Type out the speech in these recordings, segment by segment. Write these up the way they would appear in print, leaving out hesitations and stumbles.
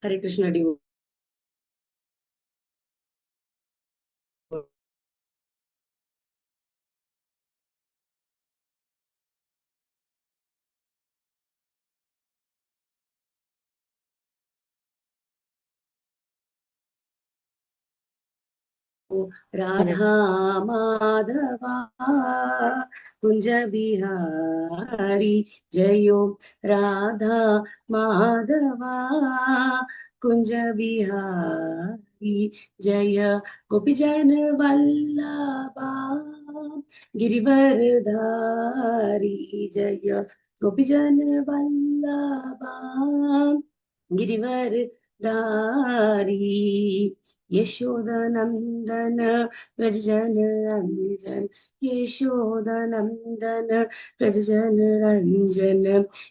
Hare Krishna devotee. Radha Madhava Kunj Bihari जयो राधा माधवा कुंज बिहारी जय गोपीजन वल्लभा गिरिवरधारी जय गोपीजन वल्लभा गिरिवरधारी यशोदनंदन व्रजजन रंजन यशोदनंदन व्रजजन रंजन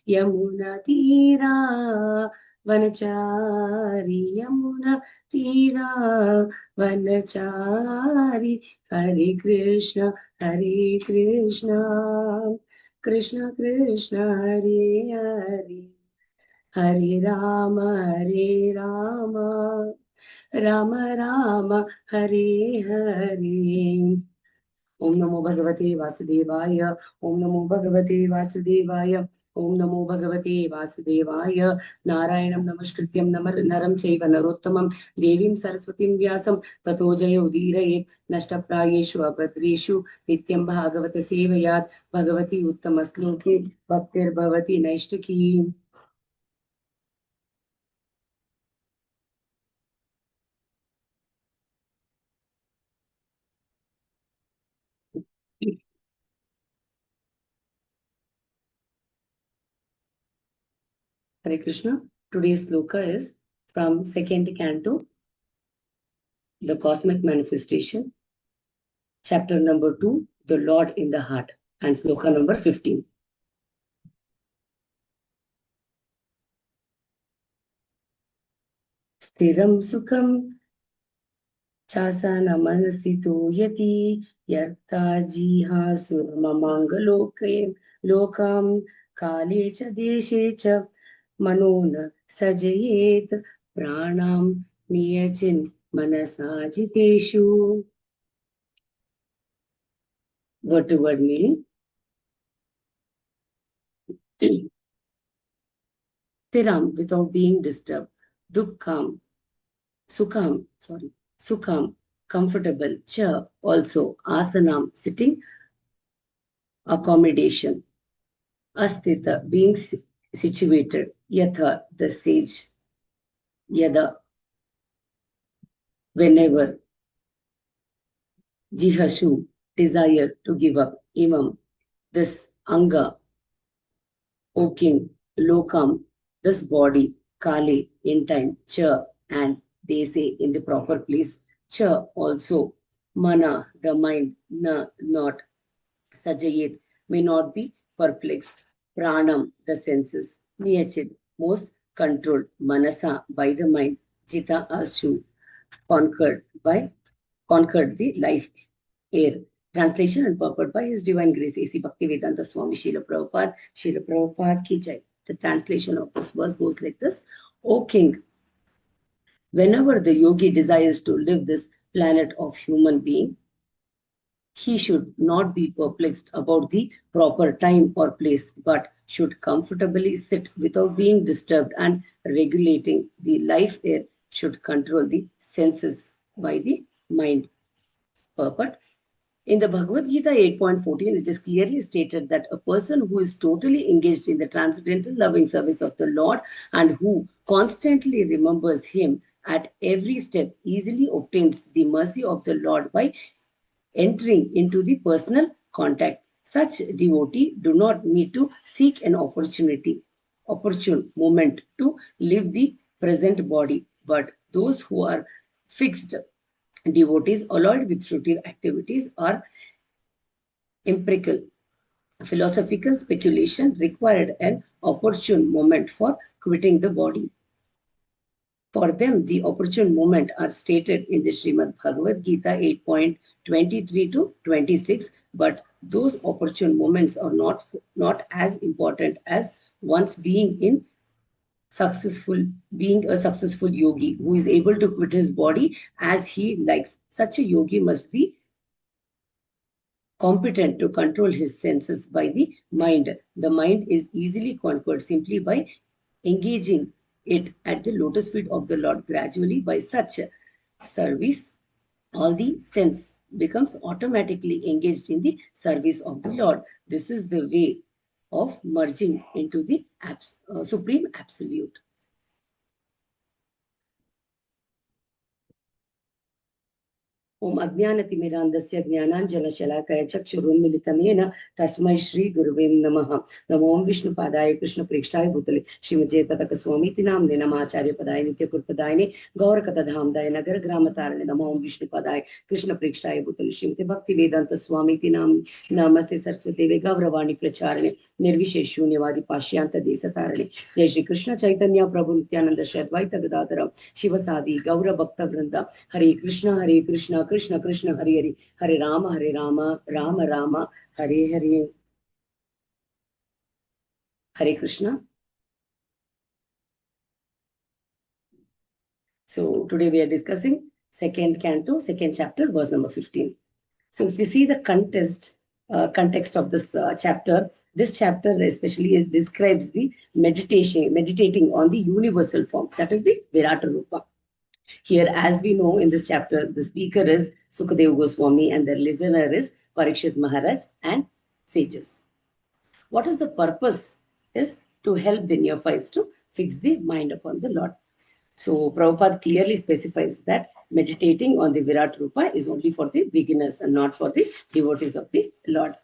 यमुना तीरा वनचारी यमुना तीरा वनचारी हरे कृष्ण कृष्ण कृष्ण हरे हरे हरे राम राम राम हरे हरे ओम नमो भगवते वासुदेवाय ओम नमो भगवते वासुदेवाय ओम नमो भगवते वासुदेवाय नारायणं नमस्कृत्यं नरं चैव नरोत्तमं देवीं सरस्वतीं व्यासं ततो जयोदीरयेत् नष्टप्रायेषु अभद्रेषु नित्यं Bhagavat सेवयात् Bhagwati उत्तमश्लोके भक्तिर्भवति नैष्टिकी Hare Krishna. Today's sloka is from second canto, the cosmic manifestation, chapter number 2, the Lord in the heart, and sloka number 15. Stiram sukham chasana manasito yati yarta jiha surmamangaloke lokam kale cha deshe cha manona sajayet pranam niyachin manasajiteshu. Word to word meaning. Tiram, without being disturbed. Dukkam, sukham, comfortable. Cha, also. Asanam, sitting. Accommodation. Astita, being situated. Yatha, the sage. Yada, whenever. Jihashu, desire to give up. Imam, this. Anga, O king. Lokam, this body. Kali, in time. Cha, and they say in the proper place. Cha, also. Mana, the mind. Na, not. Sajayet, may not be perplexed. Pranam, the senses. Niyachit, most controlled. Manasa, by the mind. Jita Ashu, conquered the life air. Translation and purport by His Divine Grace A.C. Bhaktivedanta Swami Srila Prabhupada ki jai. The translation of this verse goes like this. O King, whenever the yogi desires to live this planet of human being, he should not be perplexed about the proper time or place, but should comfortably sit without being disturbed, and regulating the life air should control the senses by the mind. Purport. In the Bhagavad Gita 8.14, it is clearly stated that a person who is totally engaged in the transcendental loving service of the Lord and who constantly remembers Him at every step easily obtains the mercy of the Lord by entering into the personal contact. Such devotee do not need to seek an opportune moment to live the present body, but those who are fixed devotees alloyed with fruitive activities or empirical philosophical speculation required an opportune moment for quitting the body. For them, the opportune moment are stated in the Srimad Bhagavad Gita 8.23 to 26, but those opportune moments are not as important as once being in being a successful yogi who is able to quit his body as he likes. Such a yogi must be competent to control his senses by the mind. The mind is easily conquered simply by engaging it at the lotus feet of the Lord. Gradually, by such service, all the sense becomes automatically engaged in the service of the Lord. This is the way of merging into the supreme absolute. ओम अज्ञानतिमिरान्धस्य ज्ञानाञ्जनशलाकया चक्षुरुन्मिलितमेन तस्मै श्रीगुरुवे नमः। नमो विष्णुपादाय कृष्णप्रेष्ठाय भूतले श्रीमते पदकस्वामीति नाम्ने नमाचार्यपदाय नित्यकृतपदायिने गौरकथाधामदाय नगरग्रामतारणे नमो विष्णुपादाय कृष्णप्रेष्ठाय भूतले श्रीमते भक्तिवेदान्तस्वामीति नाम्ने नमस्ते सरस्वती गौरवाणी प्रचारणे निर्विशेष शून्यवादी पाश्चात्य देशतारणे। जय श्री कृष्ण चैतन्य प्रभु नित्यानंद श्री अद्वैत गदाधर शिवसादि गौर भक्त वृंद। हरे कृष्ण कृष्ण कृष्ण हरे हरे, हरे Ram Ram Ram Hare Hare. Hare Krishna. So today we are discussing second canto, second chapter, verse number 15. So if you see the context of this chapter, this chapter especially describes the meditating on the universal form, that is the Virata Rupa. Here, as we know in this chapter, the speaker is Sukadeva Goswami and the listener is Parikshit Maharaj and sages. What is the purpose? Is to help the neophytes to fix the mind upon the Lord. So Prabhupada clearly specifies that meditating on the Virat Rupa is only for the beginners and not for the devotees of the Lord.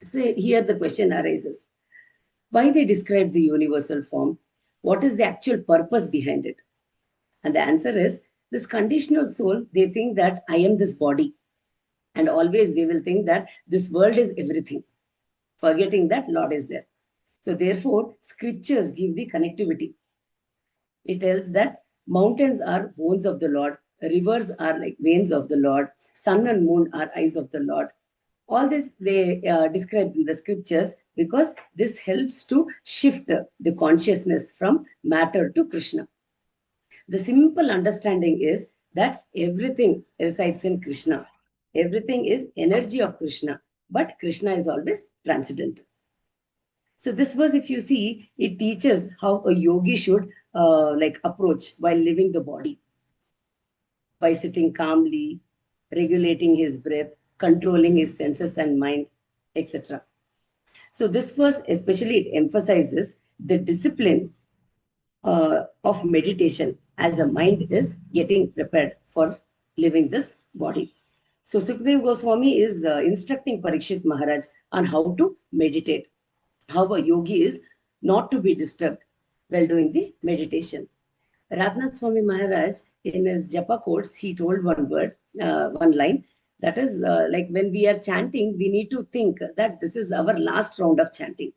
So here the question arises, why they describe the universal form? What is the actual purpose behind it? And the answer is, this conditional soul, they think that I am this body. And always they will think that this world is everything, forgetting that Lord is there. So therefore, scriptures give the connectivity. It tells that mountains are bones of the Lord, rivers are like veins of the Lord, sun and moon are eyes of the Lord. All this they describe in the scriptures because this helps to shift the consciousness from matter to Krishna. The simple understanding is that everything resides in Krishna. Everything is energy of Krishna, but Krishna is always transcendental. So this verse, if you see, it teaches how a yogi should approach while living the body. By sitting calmly, regulating his breath, controlling his senses and mind, etc. So this verse, especially, it emphasizes the discipline of meditation as the mind is getting prepared for living this body. So Sukadeva Goswami is instructing Parikshit Maharaj on how to meditate, how a yogi is not to be disturbed while doing the meditation. Radhanath Swami Maharaj, in his Japa quotes, he told one line, that is like when we are chanting, we need to think that this is our last round of chanting.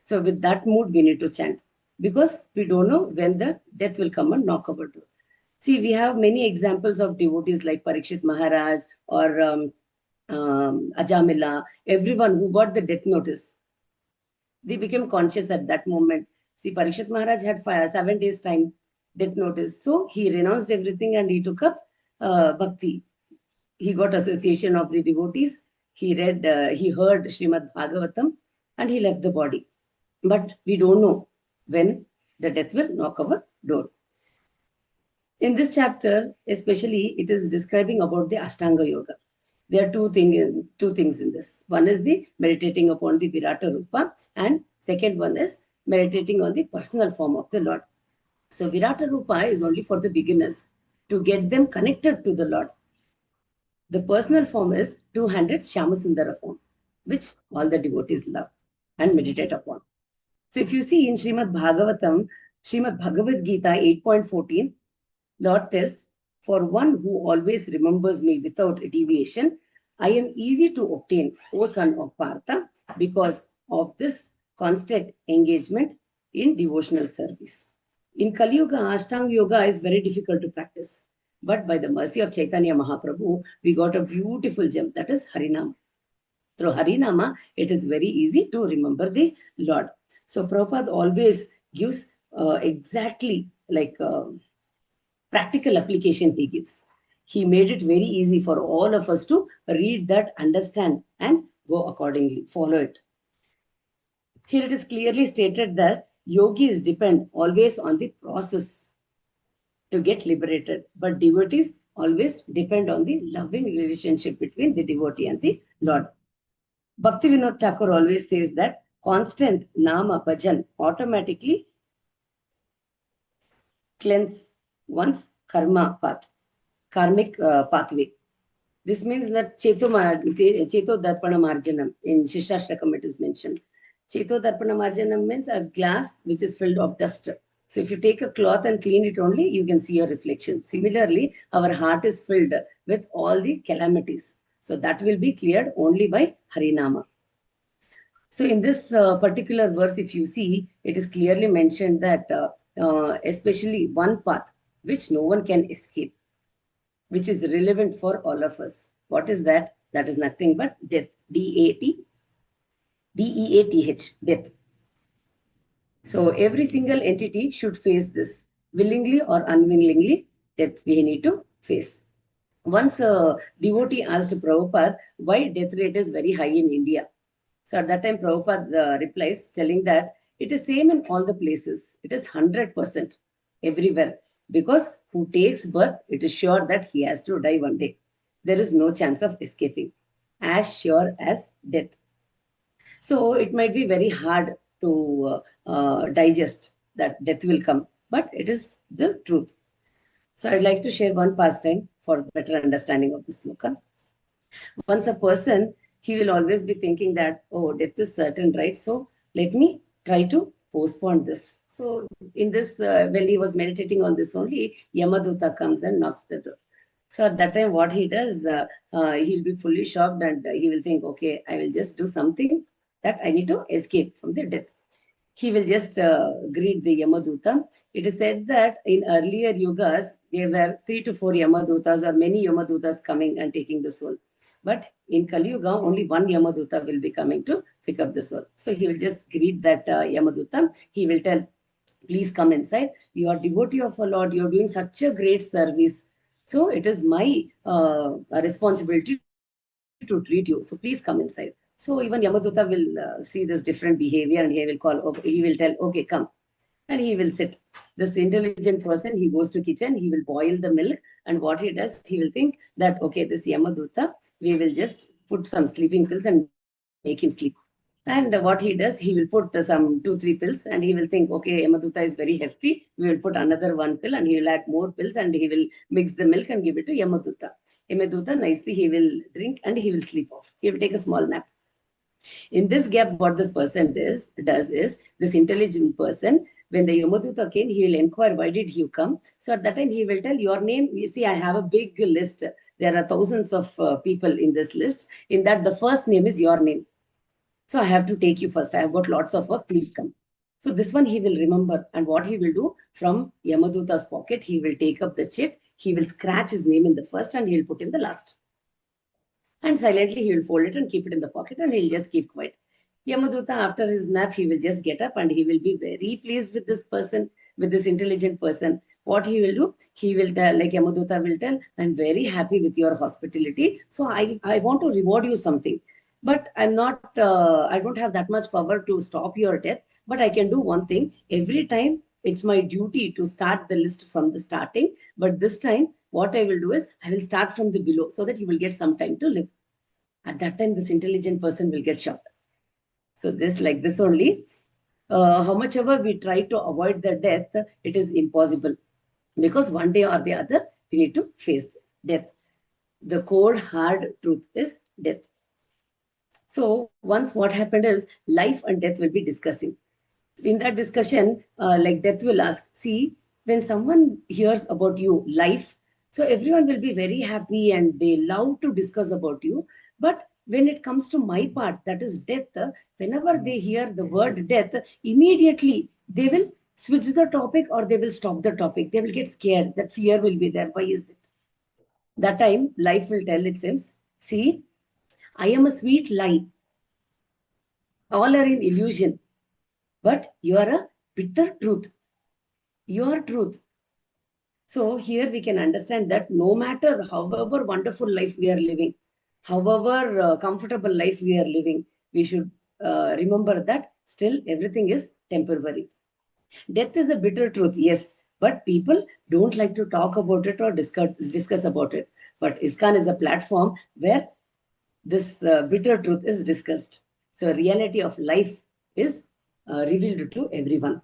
So with that mood, we need to chant, because we don't know when the death will come and knock our door. See, we have many examples of devotees like Parikshit Maharaj or Ajamila, everyone who got the death notice. They became conscious at that moment. See, Parikshit Maharaj had 7 days time death notice. So he renounced everything and he took up bhakti. He got association of the devotees. He heard Srimad Bhagavatam and he left the body. But we don't know when the death will knock our door. In this chapter, especially, it is describing about the Ashtanga Yoga. There are two things in this. One is the meditating upon the Virata Rupa, and second one is meditating on the personal form of the Lord. So Virata Rupa is only for the beginners, to get them connected to the Lord. The personal form is two-handed Shyamasundara form, which all the devotees love and meditate upon. So if you see in Srimad Bhagavatam, Srimad Bhagavad Gita 8.14, Lord tells, for one who always remembers me without deviation, I am easy to obtain, O son of Partha, because of this constant engagement in devotional service. In Kali Yuga, Ashtanga Yoga is very difficult to practice. But by the mercy of Chaitanya Mahaprabhu, we got a beautiful gem, that is Harinama. Through Harinama, it is very easy to remember the Lord. So Prabhupada always gives exactly like practical application he gives. He made it very easy for all of us to read that, understand, and go accordingly, follow it. Here it is clearly stated that yogis depend always on the process to get liberated, but devotees always depend on the loving relationship between the devotee and the Lord. Bhaktivinoda Thakur always says that constant nama bhajan automatically cleanse one's karmic pathway. This means that Cheto Darpana Marjanam, in Shishashtakam it is mentioned. Cheto Darpana Marjanam means a glass which is filled of dust. So if you take a cloth and clean it only, you can see your reflection. Similarly, our heart is filled with all the calamities. So that will be cleared only by Harinama. So in this particular verse, if you see, it is clearly mentioned that especially one path which no one can escape, which is relevant for all of us. What is that? That is nothing but death. Death, death. So every single entity should face this. Willingly or unwillingly, death we need to face. Once a devotee asked Prabhupada why death rate is very high in India. So at that time, Prabhupada replies telling that it is same in all the places. It is 100% everywhere. Because who takes birth, it is sure that he has to die one day. There is no chance of escaping. As sure as death. So it might be very hard to digest that death will come. But it is the truth. So I'd like to share one pastime for better understanding of this sloka. Once a person, he will always be thinking that, oh, death is certain, right? So let me try to postpone this. So in this, when he was meditating on this only, Yamaduta comes and knocks the door. So at that time, what he does, he'll be fully shocked and he will think, okay, I will just do something that I need to escape from the death. He will just greet the Yamaduta. It is said that in earlier yugas, there were 3 to 4 Yamadutas or many Yamadutas coming and taking the soul. But in Kali Yuga, only one Yamaduta will be coming to pick up the soul. So he will just greet that Yamaduta. He will tell, please come inside. You are devotee of a Lord. You are doing such a great service. So it is my responsibility to treat you. So please come inside. So even Yamaduta will see this different behavior and he will tell, okay, come. And he will sit. This intelligent person, he goes to kitchen, he will boil the milk. And what he does, he will think that, okay, this Yamaduta, we will just put some sleeping pills and make him sleep. And what he does, he will put some 2-3 pills and he will think, okay, Yamaduta is very hefty. We will put another 1 pill and he will add more pills and he will mix the milk and give it to Yamaduta. Yamaduta, nicely, he will drink and he will sleep off. He will take a small nap. In this gap, what this person does is, this intelligent person, when the Yamaduta came, he will inquire, why did you come? So at that time, he will tell your name. You see, I have a big list. There are thousands of people in this list. In that, the first name is your name. So I have to take you first. I have got lots of work. Please come. So this one he will remember. And what he will do, from Yamaduta's pocket, he will take up the chit. He will scratch his name in the first and he will put in the last. And silently he will fold it and keep it in the pocket and he'll just keep quiet. Yamaduta, after his nap, he will just get up and he will be very pleased with this person, with this intelligent person. What he will do, he will tell, like Yamaduta will tell, I'm very happy with your hospitality. So I want to reward you something. But I don't have that much power to stop your death. But I can do one thing. Every time it's my duty to start the list from the starting. But this time, what I will do is, I will start from the below so that you will get some time to live. At that time, this intelligent person will get shocked. So this, like this only, how much ever we try to avoid the death, it is impossible. Because one day or the other, we need to face death. The cold, hard truth is death. So once what happened is, life and death will be discussing. In that discussion, like death will ask, see, when someone hears about you, life, so everyone will be very happy and they love to discuss about you. But when it comes to my part, that is death, whenever they hear the word death, immediately they will switch the topic or they will stop the topic. They will get scared. That fear will be there. Why is it? That time, life will tell itself, see, I am a sweet lie. All are in illusion. But you are a bitter truth. your truth. So here we can understand that no matter however wonderful life we are living, however comfortable life we are living, we should remember that still everything is temporary. Death is a bitter truth, yes, but people don't like to talk about it or discuss about it. But ISKCON is a platform where this bitter truth is discussed. So reality of life is revealed to everyone.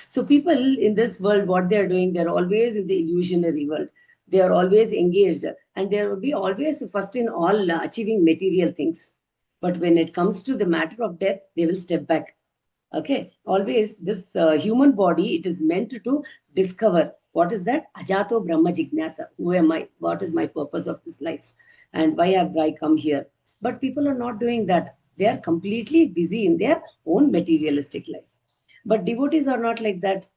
So people in this world, what they are doing, they're always in the illusionary world. They are always engaged, and they will be always first in all achieving material things. But when it comes to the matter of death, they will step back. Okay, always this human body, it is meant to discover what is that Ajato Brahma Jignasa. Who am I? What is my purpose of this life? And why have I come here? But people are not doing that. They are completely busy in their own materialistic life. But devotees are not like that.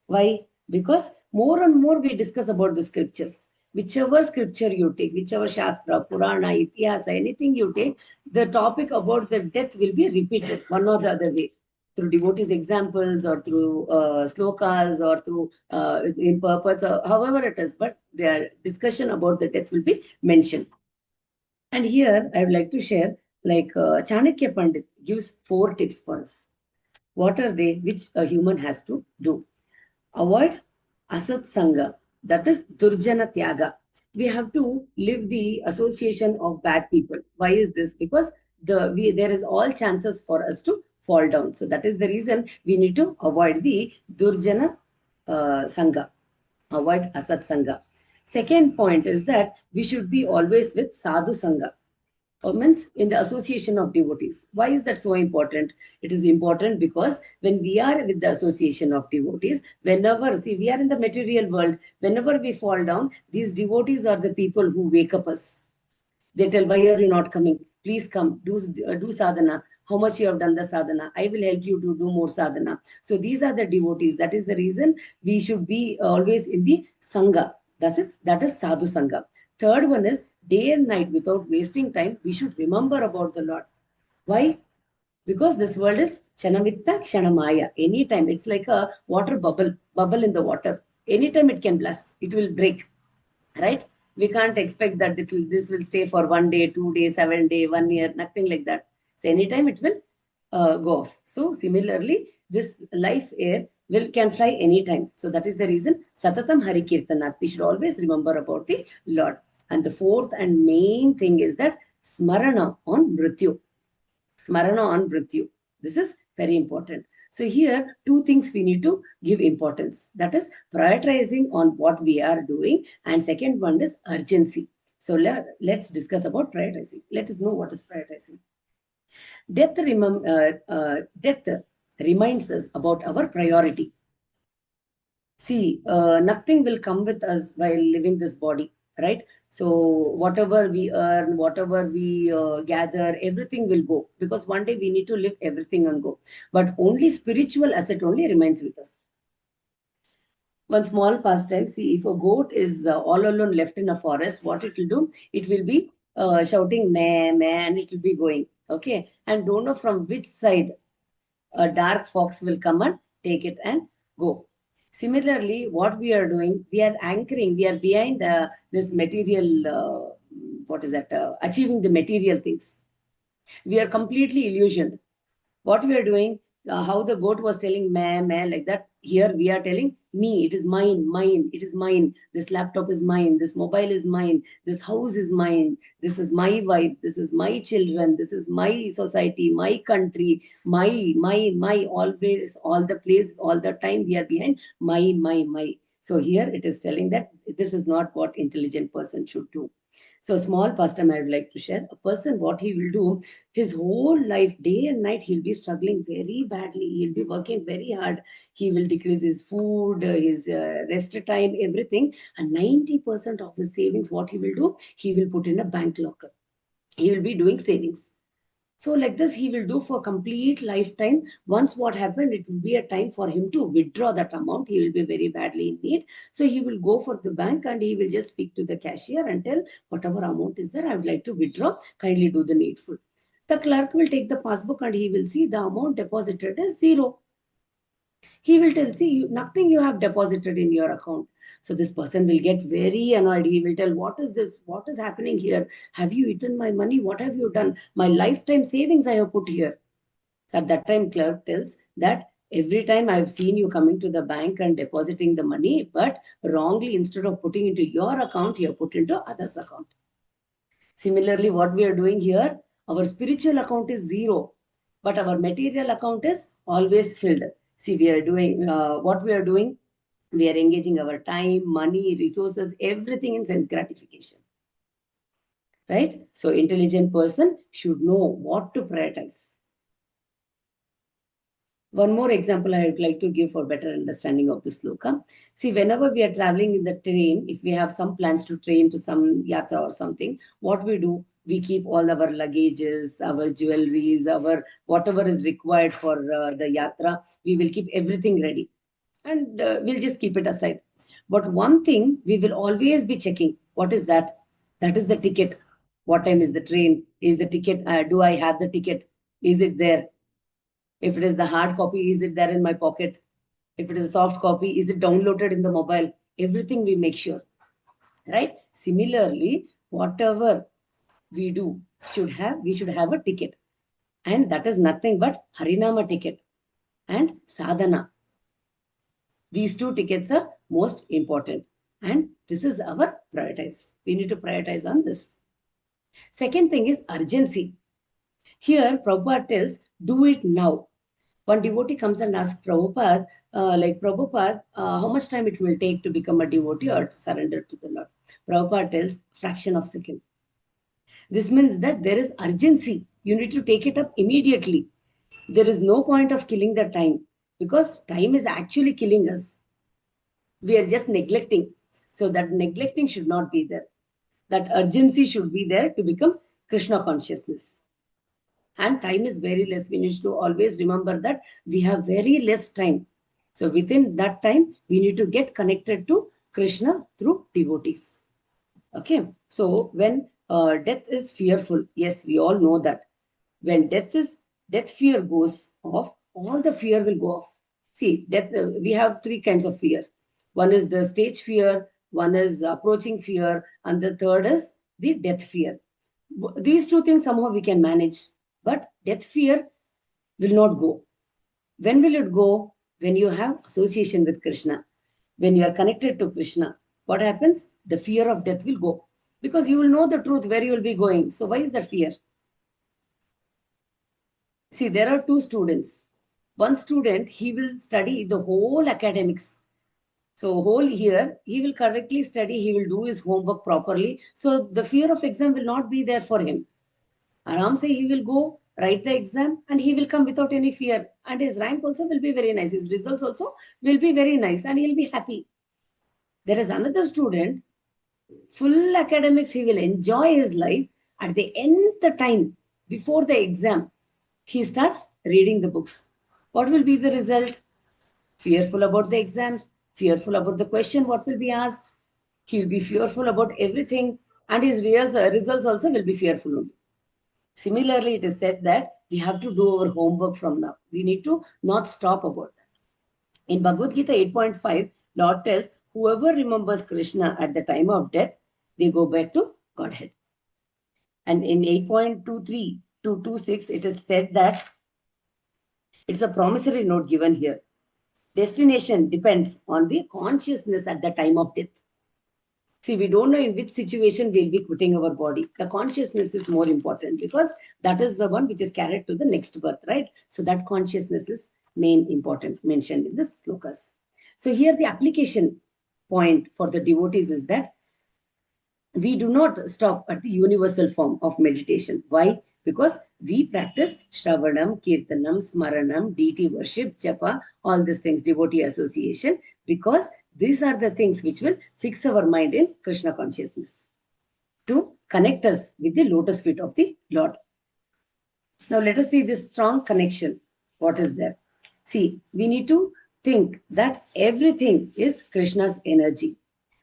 Why? Because more and more we discuss about the scriptures. Whichever scripture you take, whichever Shastra, Purana, Itihasa, anything you take, the topic about the death will be repeated one or the other way. Through devotees' examples or through slokas or through in purpose or however it is, but their discussion about the death will be mentioned. And here I would like to share like Chanakya Pandit gives 4 tips for us. What are they which a human has to do? Avoid asat sangha, that is durjana tyaga. We have to live the association of bad people. Why is this? Because there is all chances for us to fall down. So that is the reason we need to avoid the durjana sangha, avoid asat sangha. Second point is that we should be always with sadhu sangha, means in the association of devotees. Why is that so important? It is important because when we are with the association of devotees, whenever, see, we are in the material world, whenever we fall down, these devotees are the people who wake up us. They tell, why are you not coming? Please come, do sadhana. How much you have done the sadhana? I will help you to do more sadhana. So these are the devotees. That is the reason we should be always in the sangha. That's it. That is sadhu sangha. Third one is day and night without wasting time. We should remember about the Lord. Why? Because this world is Chanamitta Kshanamaya. Anytime it's like a water bubble in the water. Anytime it can blast, it will break, right? We can't expect that this will stay for 1 day, 2 days, 7 day, 1 year, nothing like that. So anytime it will go off. So similarly, this life air will can fly anytime. So that is the reason Satatam Hari Kirtanat. We should always remember about the Lord. And the fourth and main thing is that Smarana on Mrityu. Smarana on Mrityu. This is very important. So here, 2 things we need to give importance. That is prioritizing on what we are doing. And second one is urgency. So let's discuss about prioritizing. Let us know what is prioritizing. Death reminds us about our priority. See, nothing will come with us while living this body, right? So whatever we earn, whatever we gather, everything will go, because one day we need to leave everything and go. But only spiritual asset only remains with us. One small pastime. See, if a goat is all alone left in a forest, what it will do? It will be shouting meh meh, and it will be going. Okay, and don't know from which side a dark fox will come and take it and go. Similarly, what we are doing, we are anchoring, we are behind this material, what is that, achieving the material things. We are completely illusioned. What we are doing, how the goat was telling meh, meh, like that. Here we are telling me, it is mine, mine, it is mine. This laptop is mine, this mobile is mine, this house is mine, this is my wife, this is my children, this is my society, my country, my, always, all the place, all the time we are behind my. So here it is telling that this is not what intelligent person should do. So small pastime I would like to share. A person, what he will do, his whole life, day and night, he'll be struggling very badly. He'll be working very hard. He will decrease his food, his rest time, everything. And 90% of his savings, what he will do, he will put in a bank locker. He will be doing savings. So like this, he will do for complete lifetime. Once what happened, it will be a time for him to withdraw that amount. He will be very badly in need. So he will go for the bank and he will just speak to the cashier and tell whatever amount is there, I would like to withdraw. Kindly do the needful. The clerk will take the passbook and he will see the amount deposited is zero. He will tell, see, nothing you have deposited in your account. So this person will get very annoyed. He will tell, what is this? What is happening here? Have you eaten my money? What have you done? My lifetime savings I have put here. So at that time, clerk tells that every time I've seen you coming to the bank and depositing the money, but wrongly, instead of putting into your account, you have put into others' account. Similarly, what we are doing here, our spiritual account is zero, but our material account is always filled. See, we are doing what we are doing. We are engaging our time, money, resources, everything in sense gratification. Right? So, intelligent person should know what to prioritize. One more example I would like to give for better understanding of the sloka. See, whenever we are traveling in the train, if we have some plans to train to some yatra or something, what we do, we keep all our luggages, our jewelries, our whatever is required for the yatra, we will keep everything ready and we'll just keep it aside. But one thing we will always be checking, what is that? That is the ticket. What time is the train? Is the ticket, do I have the ticket? Is it there? If it is the hard copy, is it there in my pocket? If it is a soft copy, is it downloaded in the mobile? Everything we make sure, right? Similarly, whatever we do we should have a ticket. And that is nothing but Harinama ticket and Sadhana. These two tickets are most important. And this is our prioritize. We need to prioritize on this. Second thing is urgency. Here, Prabhupada tells, do it now. One devotee comes and asks Prabhupada, Prabhupada, how much time it will take to become a devotee or to surrender to the Lord? Prabhupada tells, fraction of second. This means that there is urgency. You need to take it up immediately. There is no point of killing the time because time is actually killing us. We are just neglecting. So that neglecting should not be there. That urgency should be there to become Krishna consciousness. And time is very less. We need to always remember that we have very less time. So within that time, we need to get connected to Krishna through devotees. Okay. So when death is fearful, yes, we all know that. When death fear goes off, all the fear will go off. See, death, we have three kinds of fear. One is the stage fear, one is approaching fear, and the third is the death fear. These two things somehow we can manage. But death fear will not go. When will it go? When you have association with Krishna. When you are connected to Krishna. What happens? The fear of death will go. Because you will know the truth where you will be going. So why is that fear? See, there are two students. One student, he will study the whole academics. So whole year, he will correctly study. He will do his homework properly. So the fear of exam will not be there for him. Aram say he will go write the exam and he will come without any fear. And his rank also will be very nice. His results also will be very nice and he'll be happy. There is another student, full academics, he will enjoy his life. At the end the time, before the exam, he starts reading the books. What will be the result? Fearful about the exams, fearful about the question, what will be asked. He will be fearful about everything and his results also will be fearful only. Similarly, it is said that we have to do our homework from now. We need to not stop about that. In Bhagavad Gita 8.5, Lord tells, whoever remembers Krishna at the time of death, they go back to Godhead. And in 8.23 to 26, it is said that it's a promissory note given here. Destination depends on the consciousness at the time of death. See, we don't know in which situation we'll be quitting our body. The consciousness is more important because that is the one which is carried to the next birth, right? So that consciousness is main important mentioned in the slokas. So here the application point for the devotees is that we do not stop at the universal form of meditation. Why? Because we practice Shravanam, Kirtanam, Smaranam, deity worship, Japa, all these things, devotee association, because these are the things which will fix our mind in Krishna consciousness to connect us with the lotus feet of the Lord. Now let us see this strong connection. What is there? See, we need to think that everything is Krishna's energy.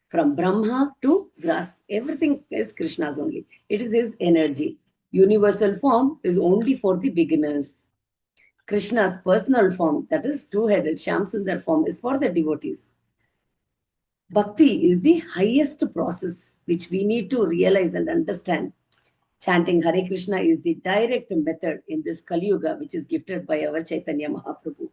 From Brahma to grass, everything is Krishna's only. It is his energy. Universal form is only for the beginners. Krishna's personal form, that is two-headed Shyamsundar form, is for the devotees. Bhakti is the highest process which we need to realize and understand. Chanting Hare Krishna is the direct method in this Kali Yuga, which is gifted by our Chaitanya Mahaprabhu.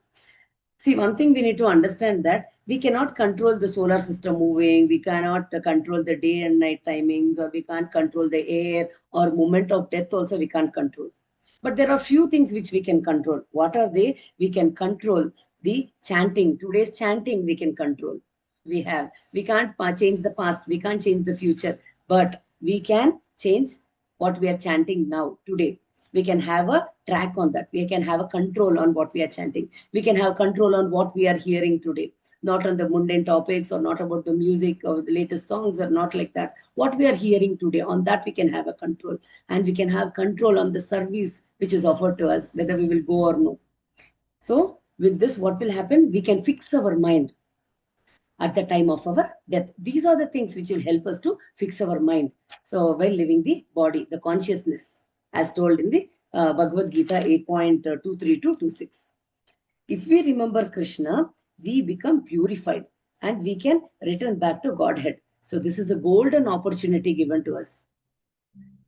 See, one thing we need to understand that we cannot control the solar system moving, we cannot control the day and night timings, or we can't control the air or moment of death also we can't control. But there are few things which we can control. What are they? We can control the chanting. Today's chanting we can control. We can't change the past, we can't change the future, but we can change what we are chanting now, today. We can have a track on that. We can have a control on what we are chanting. We can have control on what we are hearing today. Not on the mundane topics or not about the music or the latest songs or not like that. What we are hearing today, on that we can have a control. And we can have control on the service which is offered to us, whether we will go or no. So with this, what will happen? We can fix our mind at the time of our death. These are the things which will help us to fix our mind. So while living the body, the consciousness, as told in the Bhagavad Gita 8.23 to 26. If we remember Krishna, we become purified and we can return back to Godhead. So this is a golden opportunity given to us.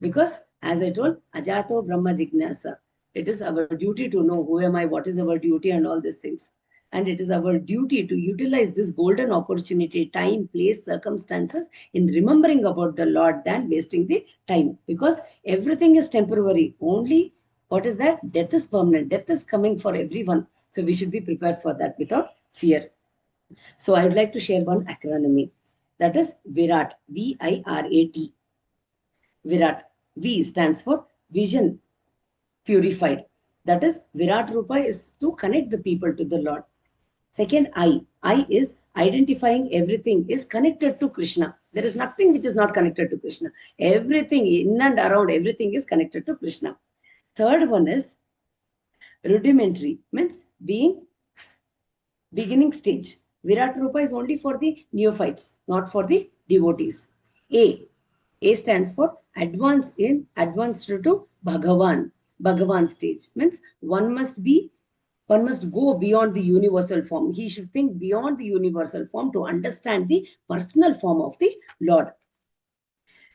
Because as I told, Ajato Brahma Jignasa, it is our duty to know who am I, what is our duty and all these things. And it is our duty to utilize this golden opportunity, time, place, circumstances in remembering about the Lord than wasting the time. Because everything is temporary. Only, what is that? Death is permanent. Death is coming for everyone. So we should be prepared for that without fear. So I would like to share one acronym. That is Virat, V-I-R-A-T. Virat. V stands for vision purified. That is, Virat Rupa is to connect the people to the Lord. Second, I. I is identifying everything is connected to Krishna. There is nothing which is not connected to Krishna. Everything in and around, everything is connected to Krishna. Third one is rudimentary, means being beginning stage. Virat Rupa is only for the neophytes, not for the devotees. A. A stands for advanced to Bhagavan. Bhagavan stage means one must go beyond the universal form. He should think beyond the universal form to understand the personal form of the Lord.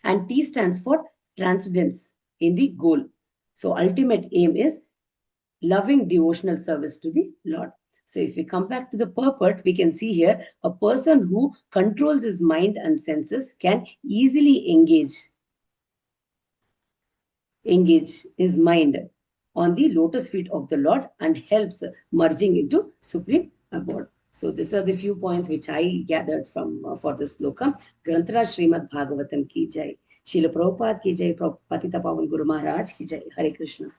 And T stands for transcendence in the goal. So ultimate aim is loving devotional service to the Lord. So if we come back to the purport, we can see here a person who controls his mind and senses can easily engage his mind on the lotus feet of the Lord and helps merging into Supreme Abode. So these are the few points which I gathered from for this sloka. Granthara Srimad Bhagavatam ki jai. Srila Prabhupada ki jai. Patita Pavan Guru Maharaj ki jai. Hare Krishna.